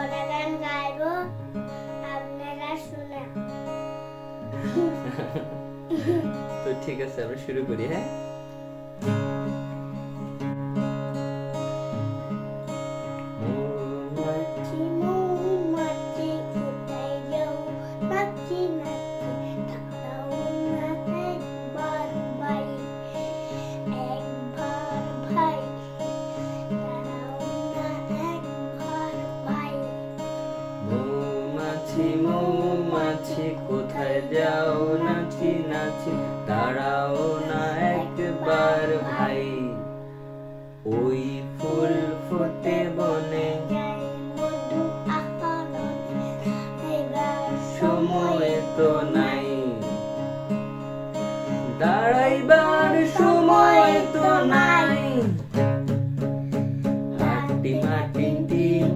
আমরা গান গাইবো, আপনারা শুনে। তো ঠিক আছে, আমরা শুরু করি। হ্যাঁ, মৌমাছি কোথায় যাও, নাচি নাচি দাঁড়াও না একবার ভাই। ওই ফুল ফোটে বনে, সময় তো নাই, দাঁড়াইবার সময় তো নাই। হাটি মাটি টিম,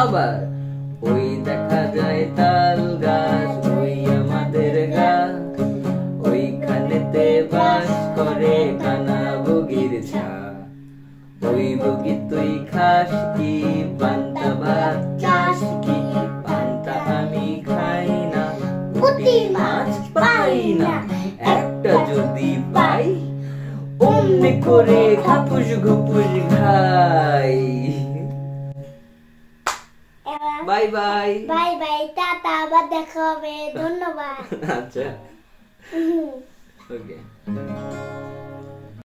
আবার ওই দেখা যায় তাল গাছ, ওই আমাদের গাছ, ওইখানেতে বাস করে কানা বগির ছা। ওই বগি তুই খাস কি, পান্তা ভাত চাস কি, পান্তা আমি খাই না, পুঁটি মাছ পাই না, একটা যদি পাই অমনি করে খাপুস ঘুপুস খাই। Bye bye, bye bye, tata, আবার দেখা হবে, ধন্যবাদ। আচ্ছা, ওকে।